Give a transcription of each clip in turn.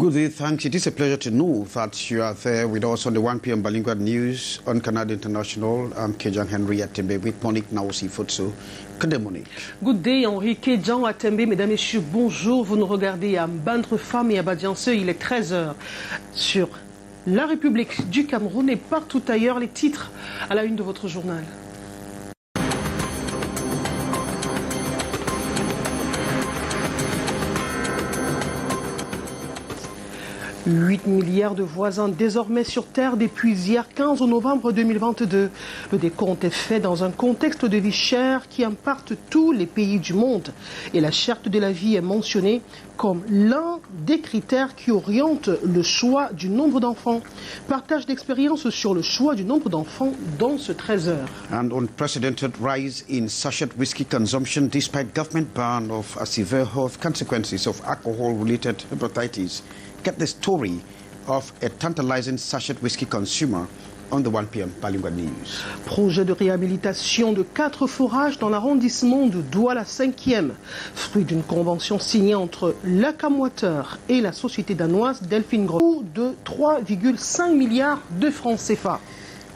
Good day, thanks. It is a pleasure to know that you are there with us on the 1 p.m. Bilingual News on Canal International. I'm Kejang Henry Atembe with Monique Naosi Futsu. Good day, Monique. Good day, Henri Kejang Atembe. Mesdames et messieurs, bonjour. Vous nous regardez à Bandre Femme et à Badianse. Il est 13h sur La République du Cameroun et partout ailleurs. Les titres à la une de votre journal. 8 milliards de voisins désormais sur Terre depuis hier 15 novembre 2022. Le décompte est fait dans un contexte de vie chère qui impacte tous les pays du monde. Et la cherté de la vie est mentionnée comme l'un des critères qui oriente le choix du nombre d'enfants. Partage d'expériences sur le choix du nombre d'enfants dans ce 13h. An unprecedented rise in sachet whiskey consumption despite government ban of severe health consequences of alcohol-related hepatitis. Get the story of a tantalizing sachet whiskey consumer on the 1 p.m. Bilingual News. Projet de réhabilitation de 4 forages dans l'arrondissement de Douala 5e, fruit d'une convention signée entre l'Accam-Water et la société danoise Delphine Gros de 3,5 milliards de francs CFA.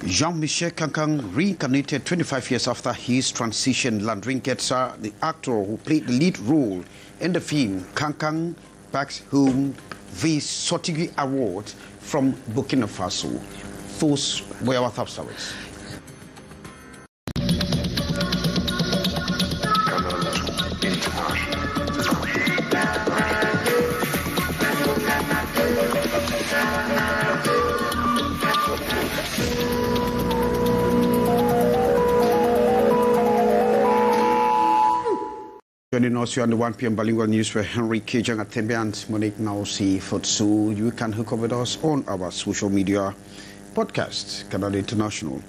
Jean-Michel Cancang reincarnated 25 years after his transition. Landry Getza, the actor who played the lead role in the film Cancang, backs home the SOCIETE Award from Burkina Faso. Those were our top stories. Joining us here on the 1 p.m. Bilingual News for Henry Kejang Atembe and Monique Naosi Futsu. You can hook up with us on our social media podcast, Canal International.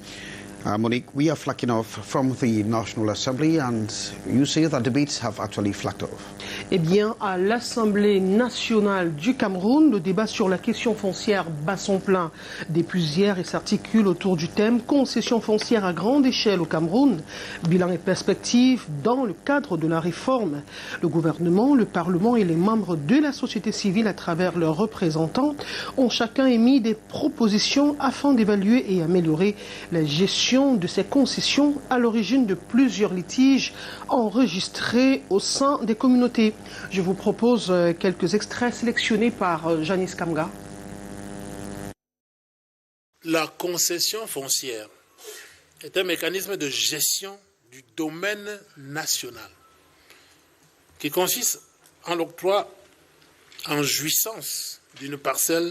Monique, we are flacking off from the National Assembly and you say that debates have actually flacked off. Eh bien, à l'Assemblée nationale du Cameroun, le débat sur la question foncière bat son plein. Des plusieurs et s'articule autour du thème concession foncière à grande échelle au Cameroun, bilan et perspectives dans le cadre de la réforme. Le gouvernement, le Parlement et les membres de la société civile à travers leurs représentants ont chacun émis des propositions afin d'évaluer et améliorer la gestion de ces concessions à l'origine de plusieurs litiges enregistrés au sein des communautés. Je vous propose quelques extraits sélectionnés par Janice Kamga. La concession foncière est un mécanisme de gestion du domaine national qui consiste en l'octroi en jouissance d'une parcelle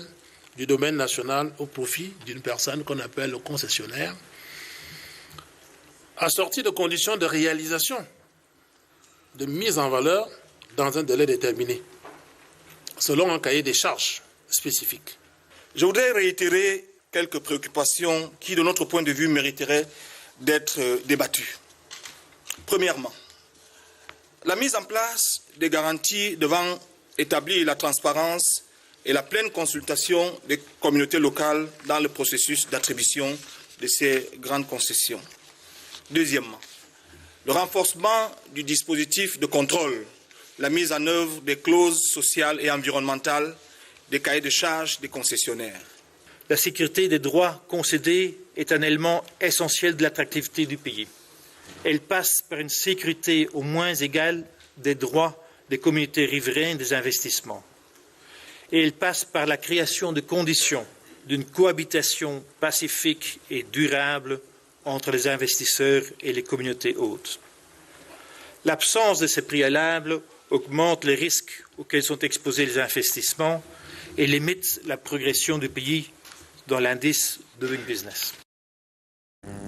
du domaine national au profit d'une personne qu'on appelle le concessionnaire, assorti de conditions de réalisation, de mise en valeur dans un délai déterminé, selon un cahier des charges spécifique. Je voudrais réitérer quelques préoccupations qui, de notre point de vue, mériteraient d'être débattues. Premièrement, la mise en place des garanties devant établir la transparence et la pleine consultation des communautés locales dans le processus d'attribution de ces grandes concessions. Deuxièmement, le renforcement du dispositif de contrôle, la mise en œuvre des clauses sociales et environnementales des cahiers de charges des concessionnaires. La sécurité des droits concédés est un élément essentiel de l'attractivité du pays. Elle passe par une sécurité au moins égale des droits des communautés riveraines des investissements. Et elle passe par la création de conditions d'une cohabitation pacifique et durable entre les investisseurs et les communautés hôtes. L'absence de ces préalables augmente les risques auxquels sont exposés les investissements et limite la progression du pays dans l'indice Doing Business.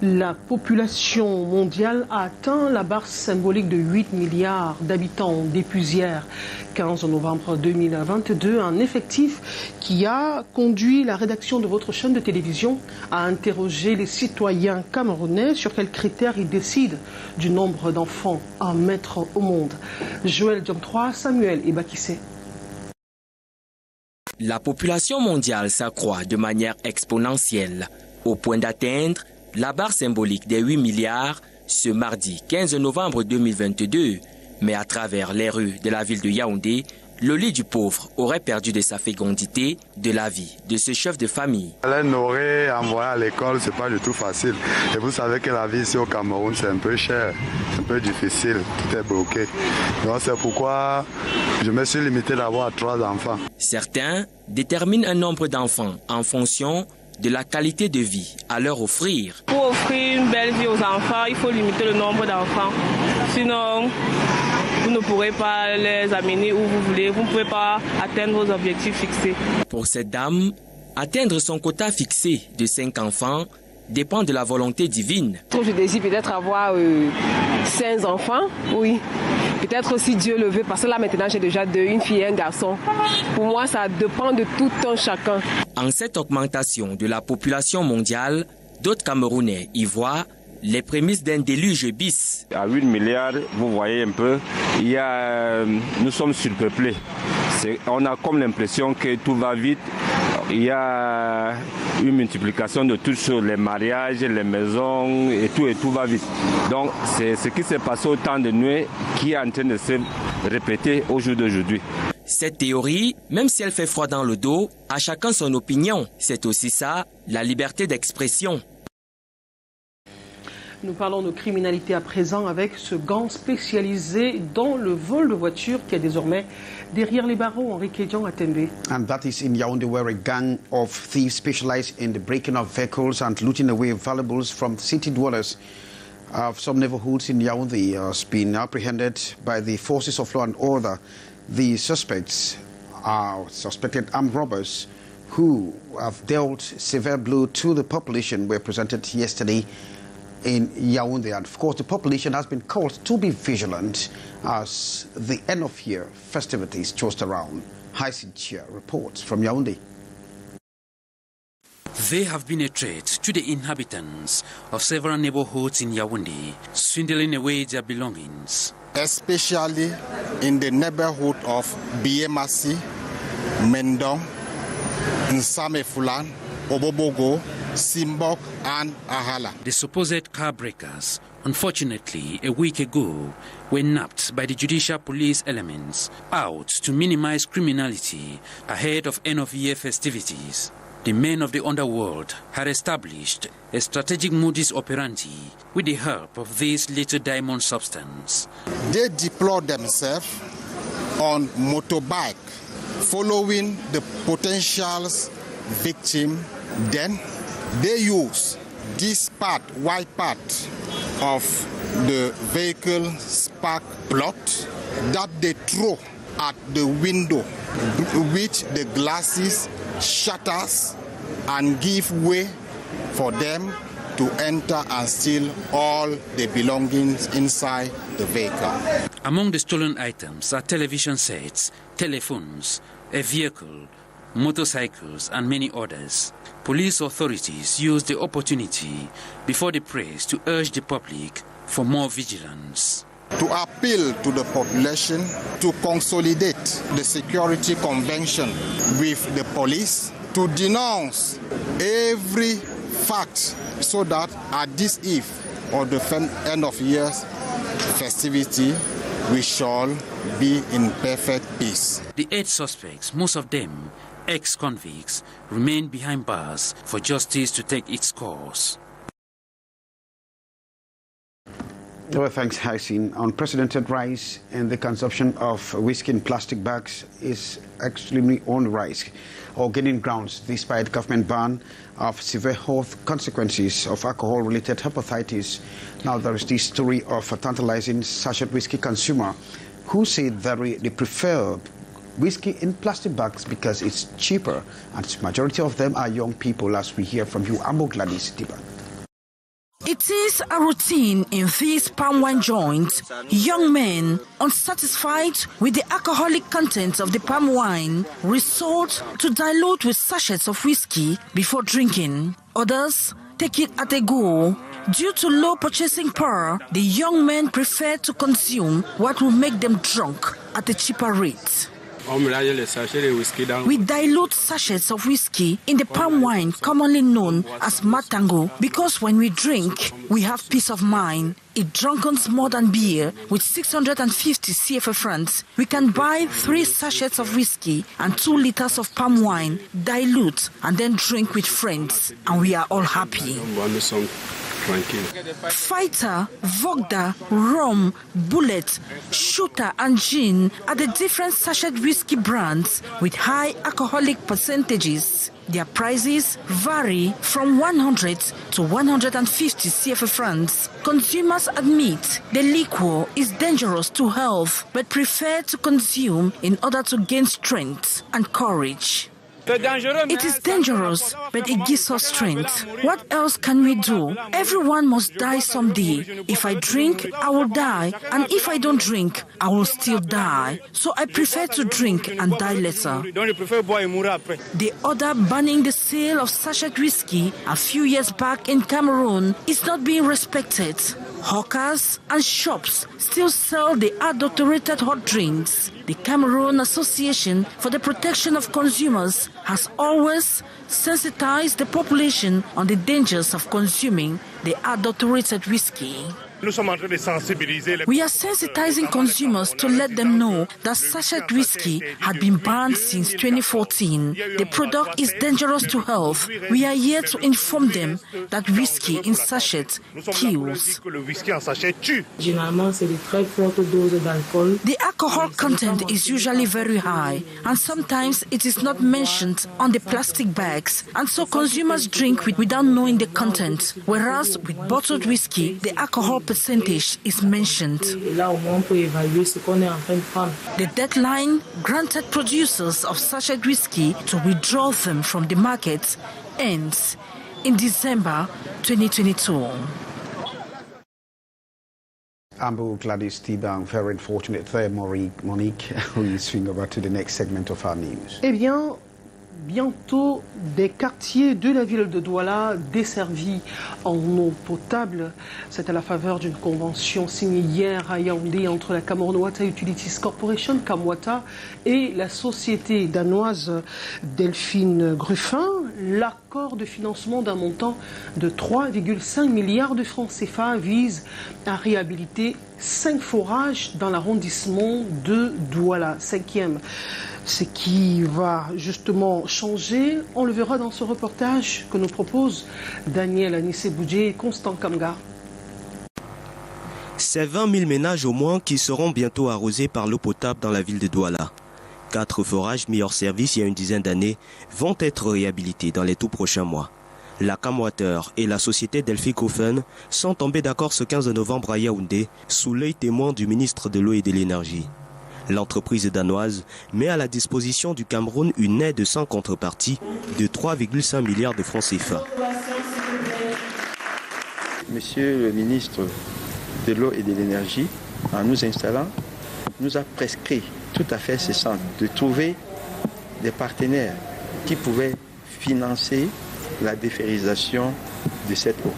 La population mondiale a atteint la barre symbolique de 8 milliards d'habitants depuis hier, 15 novembre 2022, un effectif qui a conduit la rédaction de votre chaîne de télévision à interroger les citoyens camerounais sur quels critères ils décident du nombre d'enfants à mettre au monde. Joël Diom 3, Samuel et Bakissé. La population mondiale s'accroît de manière exponentielle, au point d'atteindre la barre symbolique des 8 milliards ce mardi 15 novembre 2022, mais à travers les rues de la ville de Yaoundé, le lit du pauvre aurait perdu de sa fécondité de la vie de ce chef de famille. Les nourrir, envoyer à l'école, c'est pas du tout facile. Et vous savez que la vie ici au Cameroun, c'est un peu cher, un peu difficile, tout est bloqué. Donc c'est pourquoi je me suis limité d'abord à 3 enfants. Certains déterminent un nombre d'enfants en fonction de la qualité de vie à leur offrir. Pour offrir une belle vie aux enfants, il faut limiter le nombre d'enfants. Sinon, vous ne pourrez pas les amener où vous voulez. Vous ne pouvez pas atteindre vos objectifs fixés. Pour cette dame, atteindre son quota fixé de 5 enfants dépend de la volonté divine. Je désire peut-être avoir 5 enfants, oui. Peut-être aussi Dieu le veut, parce que là maintenant j'ai déjà 2, une fille et un garçon. Pour moi, ça dépend de tout un chacun. En cette augmentation de la population mondiale, d'autres Camerounais y voient les prémices d'un déluge bis. À 8 milliards, vous voyez un peu, nous sommes surpeuplés. On a comme l'impression que tout va vite. Il y a une multiplication de toutes choses, les mariages, les maisons et tout va vite. Donc c'est ce qui s'est passé au temps de nuit qui est en train de se répéter au jour d'aujourd'hui. Cette théorie, même si elle fait froid dans le dos, à chacun son opinion. C'est aussi ça, la liberté d'expression. Nous parlons de criminalité à présent avec ce gang spécialisé dans le vol de voitures qui est désormais derrière les barreaux. Enrique Atembe. And that is in Yaoundé, where a gang of thieves specialized in the breaking of vehicles and looting away valuables from city dwellers of some neighborhoods in Yaoundé has been apprehended by the forces of law and order. The suspects are suspected armed robbers who have dealt severe blow to the population were presented yesterday in Yaoundé. And of course, the population has been called to be vigilant as the end of year festivities toast around. Haisinchia reports from Yaoundé. They have been a threat to the inhabitants of several neighborhoods in Yaoundé, swindling away their belongings. Especially in the neighborhood of Biemasi, Mendong, Nsame Fulan, Obobogo, Simbok and Ahala. The supposed car breakers, unfortunately, a week ago, were nabbed by the judicial police elements out to minimize criminality ahead of end-of-year festivities. The men of the underworld had established a strategic modus operandi with the help of this little diamond substance. They deploy themselves on motorbike, following the potential victim. Then they use this part, white part of the vehicle spark plug that they throw at the window, which the glasses shatters and give way for them to enter and steal all the belongings inside the vehicle. Among the stolen items are television sets, telephones, a vehicle, motorcycles and many others. Police authorities used the opportunity before the press to urge the public for more vigilance. To appeal to the population to consolidate the security convention with the police, to denounce every fact so that at this eve of the end of year's festivity, we shall be in perfect peace. The 8 suspects, most of them ex-convicts, remain behind bars for justice to take its course. Well, thanks, Haisin. Unprecedented rise in the consumption of whiskey in plastic bags is extremely on the rise, or gaining grounds despite government ban of severe health consequences of alcohol-related hepatitis. Now there is this story of a tantalizing sachet whiskey consumer who said that they prefer whiskey in plastic bags because it's cheaper, and the majority of them are young people, as we hear from you, Amo Gladys Diba. It is a routine in these palm wine joints. Young men, unsatisfied with the alcoholic content of the palm wine, resort to dilute with sachets of whiskey before drinking. Others take it at a go. Due to low purchasing power, the young men prefer to consume what will make them drunk at a cheaper rate. We dilute sachets of whiskey in the palm wine commonly known as matango because when we drink, we have peace of mind. It drunkens more than beer with 650 CFA francs. We can buy 3 sachets of whiskey and 2 liters of palm wine, dilute and then drink with friends, and we are all happy. Fighter, Vodka, Rum, Bullet, Shooter and Gin are the different sachet whiskey brands with high alcoholic percentages. Their prices vary from 100 to 150 CFA francs. Consumers admit the liquor is dangerous to health but prefer to consume in order to gain strength and courage. It is dangerous, but it gives us strength. What else can we do? Everyone must die someday. If I drink, I will die. And if I don't drink, I will still die. So I prefer to drink and die later. The order banning the sale of sachet whiskey a few years back in Cameroon is not being respected. Hawkers and shops still sell the adulterated hot drinks. The Cameroon Association for the Protection of Consumers has always sensitized the population on the dangers of consuming the adulterated whiskey. We are sensitizing consumers to let them know that sachet whiskey had been banned since 2014. The product is dangerous to health. We are here to inform them that whiskey in sachet kills. The alcohol content is usually very high, and sometimes it is not mentioned on the plastic bags, and so consumers drink without knowing the content, whereas with bottled whiskey, the alcohol percentage is mentioned. The deadline granted producers of sachet whiskey to withdraw them from the market ends in December 2022. Ambu, Gladys, Tibang, very unfortunate there, Monique, we swing over to the next segment of our news. Eh bien, bientôt des quartiers de la ville de Douala desservis en eau potable. C'est à la faveur d'une convention signée hier à Yaoundé entre la Cameroun Water Utilities Corporation, Camwata, et la société danoise Delphine Gruffin. L'accord de financement d'un montant de 3,5 milliards de francs CFA vise à réhabiliter 5 forages dans l'arrondissement de Douala, 5e. Ce qui va justement changer, on le verra dans ce reportage que nous propose Daniel Anissé-Boudjé et Constant Kamga. C'est 20 000 ménages au moins qui seront bientôt arrosés par l'eau potable dans la ville de Douala. 4 forages mis hors service il y a une dizaine d'années vont être réhabilités dans les tout prochains mois. La Camwater et la société Delphine Gruffin sont tombés d'accord ce 15 novembre à Yaoundé sous l'œil témoin du ministre de l'eau et de l'énergie. L'entreprise danoise met à la disposition du Cameroun une aide sans contrepartie de 3,5 milliards de francs CFA. Monsieur le ministre de l'eau et de l'énergie, en nous installant, nous a prescrit tout à fait ce centre de trouver des partenaires qui pouvaient financer la déferrisation de cette eau.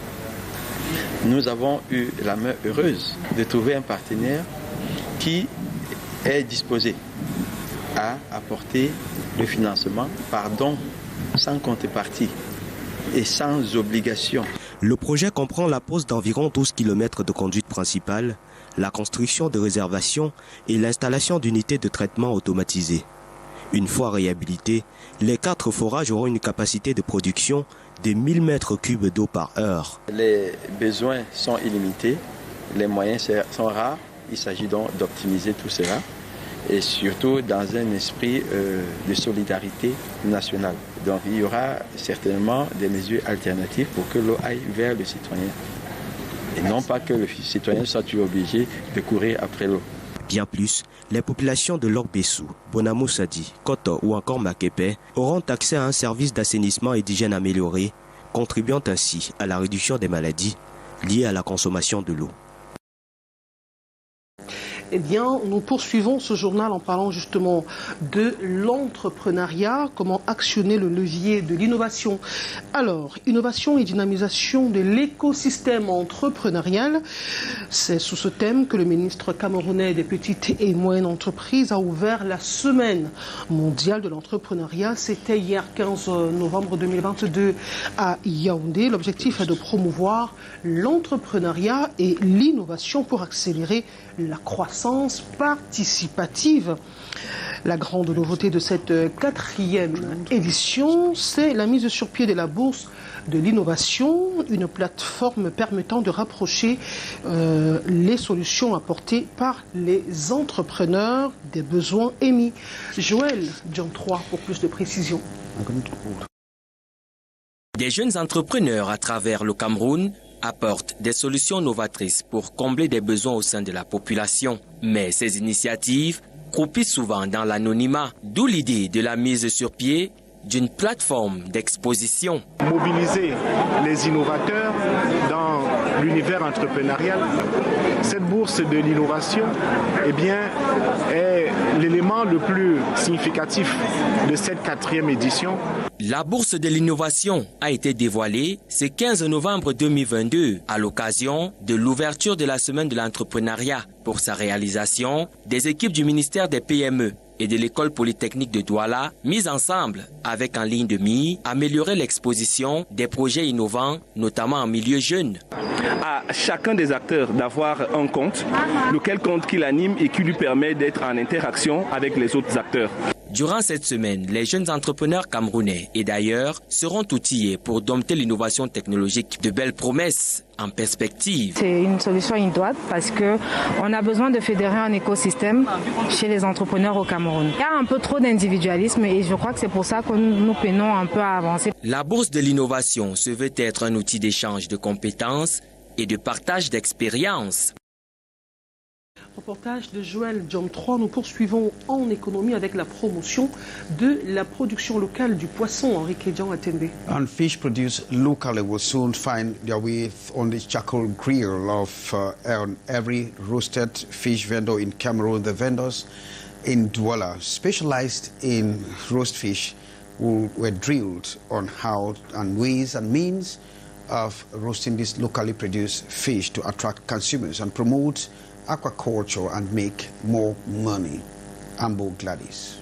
Nous avons eu la main heureuse de trouver un partenaire qui est disposé à apporter le financement par don, sans contrepartie et sans obligation. Le projet comprend la pose d'environ 12 km de conduite principale, la construction de réservations et l'installation d'unités de traitement automatisées. Une fois réhabilités, les 4 forages auront une capacité de production de 1000 mètres cubes d'eau par heure. Les besoins sont illimités, les moyens sont rares. Il s'agit donc d'optimiser tout cela et surtout dans un esprit de solidarité nationale. Donc il y aura certainement des mesures alternatives pour que l'eau aille vers le citoyen et non pas que le citoyen soit obligé de courir après l'eau. Bien plus, les populations de Lorbessou, Bonamoussadi, Koto ou encore Makepe auront accès à un service d'assainissement et d'hygiène amélioré, contribuant ainsi à la réduction des maladies liées à la consommation de l'eau. Eh bien, nous poursuivons ce journal en parlant justement de l'entrepreneuriat, comment actionner le levier de l'innovation. Alors, innovation et dynamisation de l'écosystème entrepreneurial, c'est sous ce thème que le ministre camerounais des petites et moyennes entreprises a ouvert la semaine mondiale de l'entrepreneuriat. C'était hier 15 novembre 2022 à Yaoundé. L'objectif est de promouvoir l'entrepreneuriat et l'innovation pour accélérer la croissance participative. La grande nouveauté de cette 4e édition, c'est la mise sur pied de la bourse de l'innovation, une plateforme permettant de rapprocher les solutions apportées par les entrepreneurs des besoins émis. Joël, John 3 pour plus de précision. Des jeunes entrepreneurs à travers le Cameroun apportent des solutions novatrices pour combler des besoins au sein de la population. Mais ces initiatives croupissent souvent dans l'anonymat, d'où l'idée de la mise sur pied d'une plateforme d'exposition. Mobiliser les innovateurs dans l'univers entrepreneurial. Cette bourse de l'innovation est l'élément le plus significatif de cette 4e édition. La bourse de l'innovation a été dévoilée ce 15 novembre 2022 à l'occasion de l'ouverture de la semaine de l'entrepreneuriat. Pour sa réalisation, des équipes du ministère des PME et de l'école polytechnique de Douala, mises ensemble avec en ligne de mire, améliorer l'exposition des projets innovants, notamment en milieu jeune. À chacun des acteurs d'avoir un compte, lequel compte qu'il anime et qui lui permet d'être en interaction avec les autres acteurs. Durant cette semaine, les jeunes entrepreneurs camerounais et d'ailleurs seront outillés pour dompter l'innovation technologique. De belles promesses en perspective. C'est une solution idoine parce qu'on a besoin de fédérer un écosystème chez les entrepreneurs au Cameroun. Il y a un peu trop d'individualisme et je crois que c'est pour ça que nous peinons un peu à avancer. La bourse de l'innovation se veut être un outil d'échange de compétences et de partage d'expériences. Reportage de Joël John 3. Nous poursuivons en économie avec la promotion de la production locale du poisson. Henri Kédian à Tembe. And fish produced locally will soon find their way on the charcoal grill of every roasted fish vendor in Cameroon. The vendors in Douala, specialized in roast fish, were drilled on how and ways and means of roasting this locally produced fish to attract consumers and promote aquaculture and make more money. Ambo Gladys.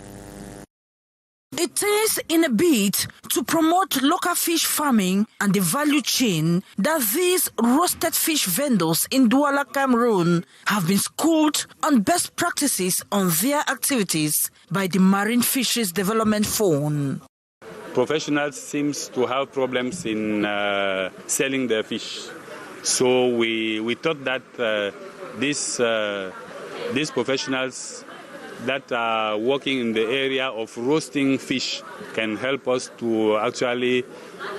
It is in a bid to promote local fish farming and the value chain that these roasted fish vendors in Douala, Cameroon have been schooled on best practices on their activities by the Marine Fisheries Development Fund. Professionals seem to have problems in selling their fish. So we thought that these professionals that are working in the area of roasting fish can help us to actually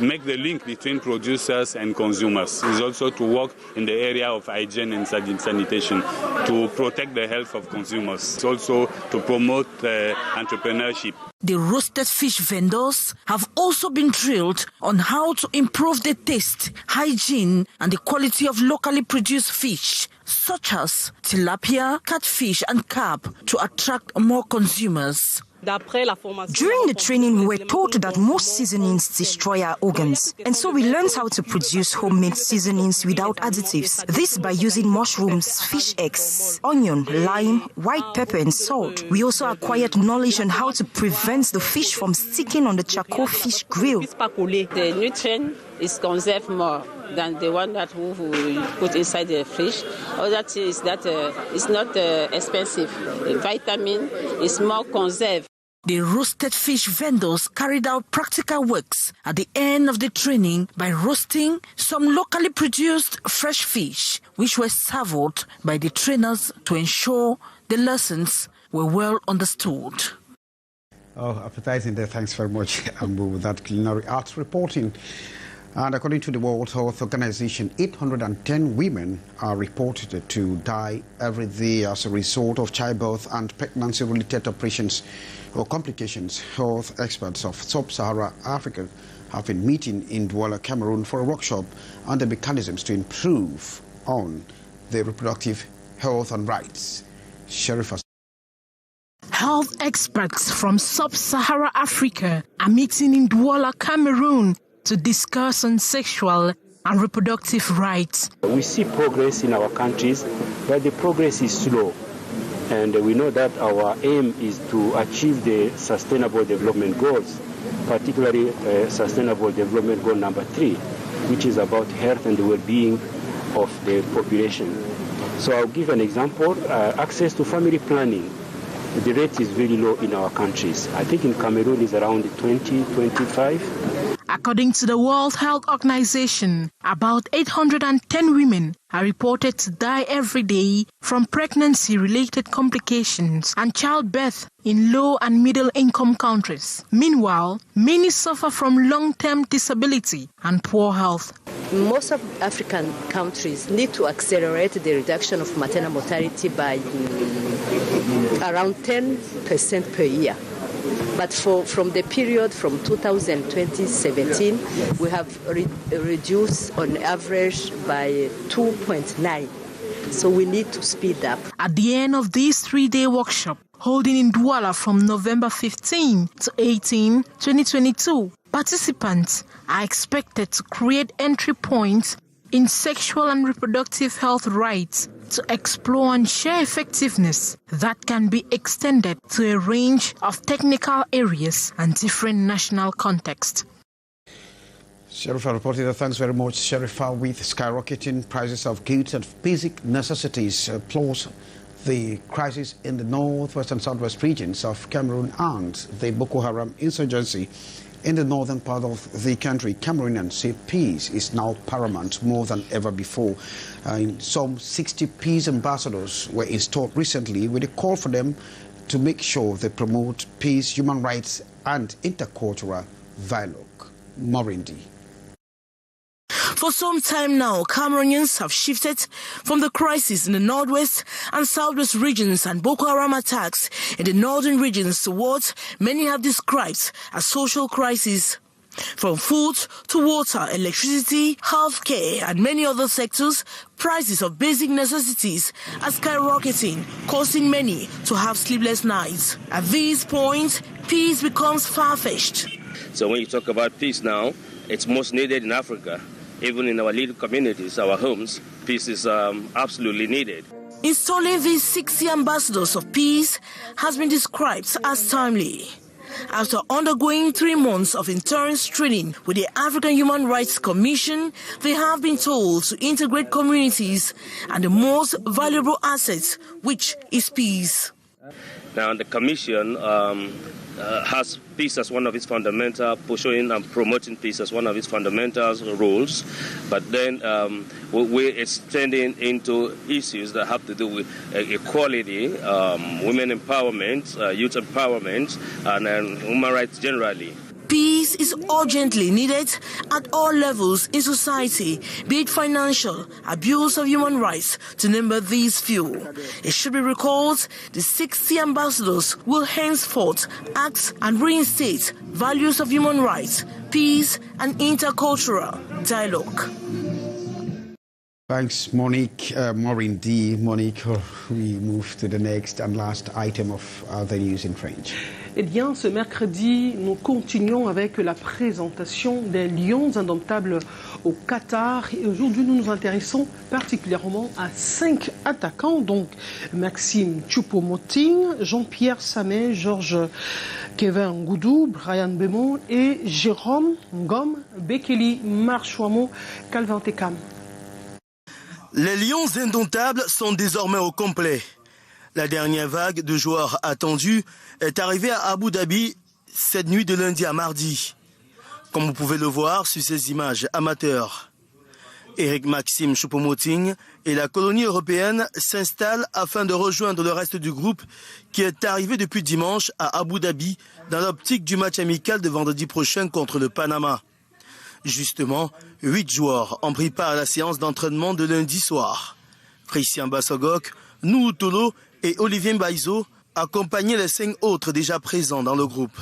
make the link between producers and consumers. It's also to work in the area of hygiene and sanitation to protect the health of consumers. It's also to promote entrepreneurship. The roasted fish vendors have also been drilled on how to improve the taste, hygiene, and the quality of locally produced fish, such as tilapia, catfish, and carp, to attract more consumers. During the training, we were taught that most seasonings destroy our organs, and so we learned how to produce homemade seasonings without additives. This by using mushrooms, fish eggs, onion, lime, white pepper, and salt. We also acquired knowledge on how to prevent the fish from sticking on the charcoal fish grill. The nutrient is conserved more than the one that we put inside the fish. Other thing is that it's not expensive. The vitamin is more conserved. The roasted fish vendors carried out practical works at the end of the training by roasting some locally produced fresh fish, which were served by the trainers to ensure the lessons were well understood. Oh, appetizing there. Thanks very much, Ambu, with that culinary arts reporting. And according to the World Health Organization, 810 women are reported to die every day as a result of childbirth and pregnancy-related operations or complications. Health experts of Sub-Saharan Africa have been meeting in Douala, Cameroon for a workshop on the mechanisms to improve on the reproductive health and rights. Sheriff. Health experts from sub-Saharan Africa are meeting in Douala, Cameroon to discuss on sexual and reproductive rights. We see progress in our countries, but the progress is slow. And we know that our aim is to achieve the Sustainable Development Goals, particularly Sustainable Development Goal number 3, which is about health and the well-being of the population. So I'll give an example, access to family planning. The rate is very low in our countries. I think in Cameroon it's around 20-25. According to the World Health Organization, about 810 women are reported to die every day from pregnancy-related complications and childbirth in low and middle-income countries. Meanwhile, many suffer from long-term disability and poor health. Most of African countries need to accelerate the reduction of maternal mortality by around 10% per year. But from the period from 2020-17, we have reduced on average by 2.9. So we need to speed up. At the end of this 3-day workshop, holding in Douala from November 15 to 18, 2022, participants are expected to create entry points in sexual and reproductive health rights to explore and share effectiveness that can be extended to a range of technical areas and different national contexts. Sherifa reported that. Thanks very much, Sherifa. With skyrocketing prices of goods and basic necessities, plus the crisis in the northwest and southwest regions of Cameroon and the Boko Haram insurgency in the northern part of the country, Cameroonians say peace is now paramount more than ever before. Some 60 peace ambassadors were installed recently with a call for them to make sure they promote peace, human rights and intercultural dialogue. Morindi. For some time now, Cameroonians have shifted from the crisis in the northwest and southwest regions and Boko Haram attacks in the northern regions to what many have described as social crises. From food to water, electricity, healthcare and many other sectors, prices of basic necessities are skyrocketing, causing many to have sleepless nights. At this point, peace becomes far-fetched. So when you talk about peace now, it's most needed in Africa. Even in our little communities, our homes, peace is absolutely needed. Installing these 60 ambassadors of peace has been described as timely. After undergoing 3 months of intense training with the African Human Rights Commission, they have been told to integrate communities and the most valuable asset, which is peace. Now, the Commission has peace as one of its fundamental, pursuing and promoting peace as one of its fundamental roles, but then we're extending into issues that have to do with equality, women empowerment, youth empowerment, and human rights generally. Peace is urgently needed at all levels in society, be it financial, abuse of human rights, to name but these few. It should be recalled the 60 ambassadors will henceforth act and reinstate values of human rights, peace and intercultural dialogue. Thanks, Monique. Morindi. Monique, we move to the next and last item of the news in French. Eh bien, ce mercredi, nous continuons avec la présentation des lions indomptables au Qatar. Et aujourd'hui, nous nous intéressons particulièrement à 5 attaquants, donc Maxime Choupo-Moting, Jean-Pierre Samet, Georges Kevin Ngoudou, Brian Bémon et Jérôme Ngom, Bekeli Marchouamo, Calvin Tekam. Les lions indomptables sont désormais au complet. La dernière vague de joueurs attendus est arrivée à Abu Dhabi cette nuit de lundi à mardi. Comme vous pouvez le voir sur ces images amateurs, Eric Maxime Choupo-Moting et la colonie européenne s'installent afin de rejoindre le reste du groupe qui est arrivé depuis dimanche à Abu Dhabi dans l'optique du match amical de vendredi prochain contre le Panama. Justement, 8 joueurs ont pris part à la séance d'entraînement de lundi soir. Christian Bassogok, Nou Tolo et Olivier Mbaizo accompagnaient les 5 autres déjà présents dans le groupe.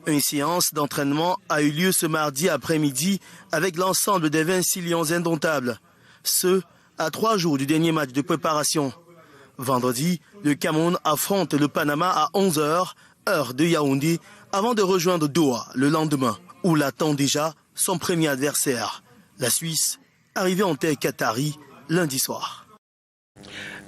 Une séance d'entraînement a eu lieu ce mardi après-midi avec l'ensemble des 26 lions indomptables, ce à 3 jours du dernier match de préparation. Vendredi, le Cameroun affronte le Panama à 11h, heure de Yaoundé, avant de rejoindre Doha le lendemain, où l'attend déjà son premier adversaire, la Suisse, arrivée en terre qatari lundi soir.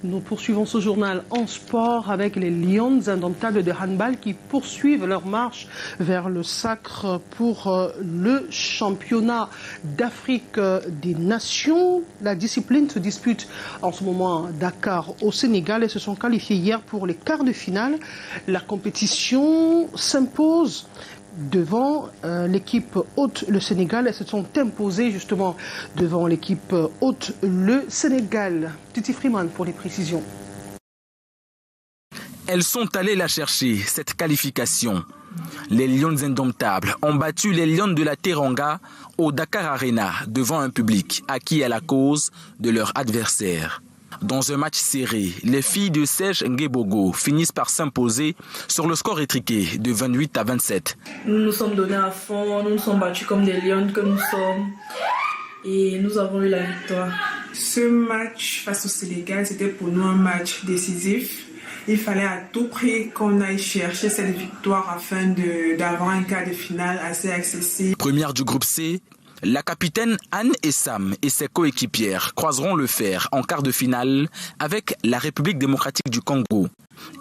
Nous poursuivons ce journal en sport avec les Lions indomptables de handball qui poursuivent leur marche vers le sacre pour le championnat d'Afrique des Nations. La discipline se dispute en ce moment à Dakar au Sénégal et se sont qualifiés hier pour les quarts de finale. La compétition s'impose devant l'équipe hôte, le Sénégal, et se sont imposés justement devant l'équipe hôte, le Sénégal. Titi Freeman pour les précisions. Elles sont allées la chercher, cette qualification. Les Lions indomptables ont battu les Lions de la Teranga au Dakar Arena devant un public acquis à la cause de leur adversaire. Dans un match serré, les filles de Serge Ngebogo finissent par s'imposer sur le score étriqué de 28 à 27. Nous nous sommes donnés à fond, nous nous sommes battus comme des lions que nous sommes et nous avons eu la victoire. Ce match face au Sénégal, c'était pour nous un match décisif. Il fallait à tout prix qu'on aille chercher cette victoire afin d'avoir un quart de finale assez accessible. Première du groupe C, la capitaine Anne Essam et ses coéquipières croiseront le fer en quart de finale avec la République démocratique du Congo.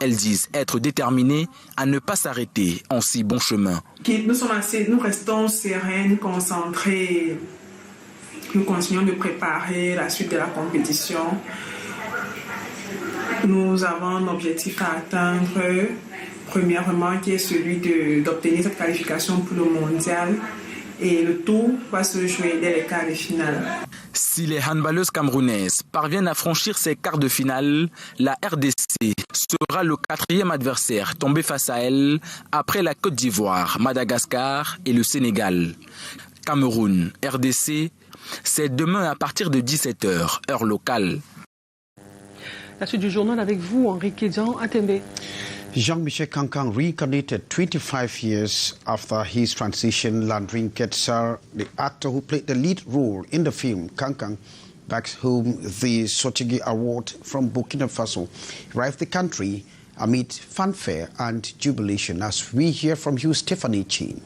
Elles disent être déterminées à ne pas s'arrêter en si bon chemin. Nous restons sereines, concentrées. Nous continuons de préparer la suite de la compétition. Nous avons un objectif à atteindre, premièrement, qui est celui d'obtenir cette qualification pour le mondial. Et le tout va se jouer dès les quarts de finale. Si les handballeuses camerounaises parviennent à franchir ces quarts de finale, la RDC sera le quatrième adversaire tombé face à elle après la Côte d'Ivoire, Madagascar et le Sénégal. Cameroun, RDC, c'est demain à partir de 17h, heure locale. La suite du journal avec vous, Henri Kédian, Atembe. Jean-Michel Kankan reincarnated 25 years after his transition. Landry Getzer, the actor who played the lead role in the film Kankan, back home the Sochigue Award from Burkina Faso, arrived the country amid fanfare and jubilation. As we hear from you, Stephanie Chin.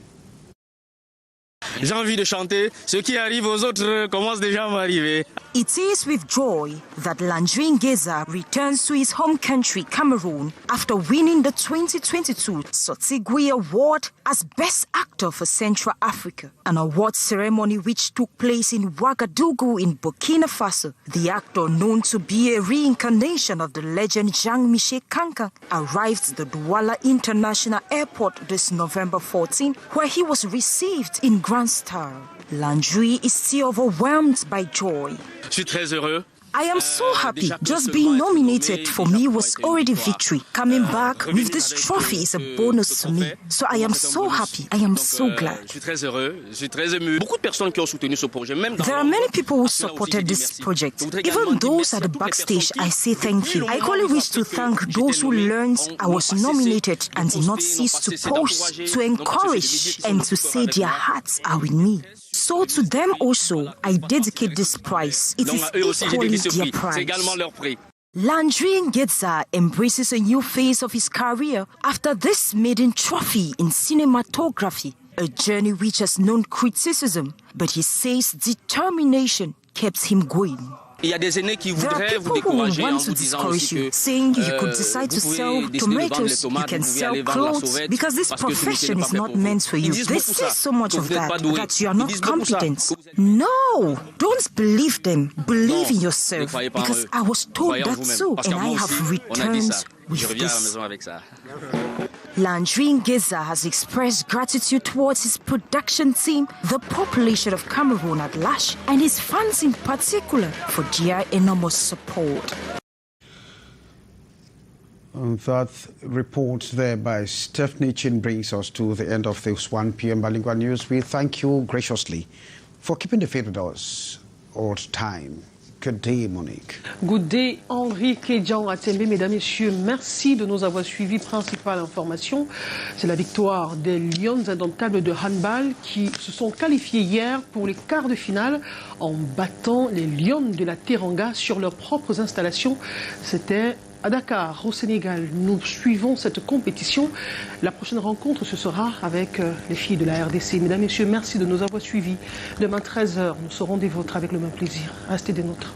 J'ai envie de chanter. Ce qui arrive aux autres commence déjà à m'arriver. It is with joy that Landry Ngeza returns to his home country, Cameroon, after winning the 2022 Sotigui Award as Best Actor for Central Africa, an award ceremony which took place in Ouagadougou in Burkina Faso. The actor, known to be a reincarnation of the legend Jean-Michel Kankan, arrived at the Douala International Airport this November 14, where he was received in grand style. Landry is still overwhelmed by joy. Je suis très heureux. I am so happy. Just being nominated for me was already victory. Coming back with this trophy is a bonus to me. So I am so happy. I am so glad. Je suis très heureux. Je suis très ému. Beaucoup de personnes qui ont soutenu ce projet. There are many people who supported this project. Even those at the backstage, I say thank you. I only wish to thank those who learned I was nominated and did not cease to post, to encourage, and to say their hearts are with me. So to them also, I dedicate this prize. It is equally their prize. Landry Ngeza embraces a new phase of his career after this maiden trophy in cinematography, a journey which has known criticism, but he says determination kept him going. Il y a des aînés qui voudraient vous décourager en vous disant aussi que saying you could decide to sell tomatoes, you can sell clothes, because this profession is not meant for you. They say so much of that you are not competent. No, don't believe them. Believe in yourself, because I was told that too, and I have returned with this. Landry Ngeza has expressed gratitude towards his production team, the population of Cameroon at large, and his fans in particular for their enormous support. That report there by Stephanie Chin brings us to the end of this 1 p.m. Bilingual News. We thank you graciously for keeping the faith with us all the time. Good day, Monique. Good day, Henri Kédian Atembe. Mesdames, Messieurs, merci de nous avoir suivis. Principale information, c'est la victoire des Lions indomptables de handball qui se sont qualifiés hier pour les quarts de finale en battant les Lions de la Teranga sur leurs propres installations. C'était À Dakar, au Sénégal, nous suivons cette compétition. La prochaine rencontre, ce sera avec les filles de la RDC. Mesdames, Messieurs, merci de nous avoir suivis. Demain, 13h, nous serons des vôtres avec le même plaisir. Restez des nôtres.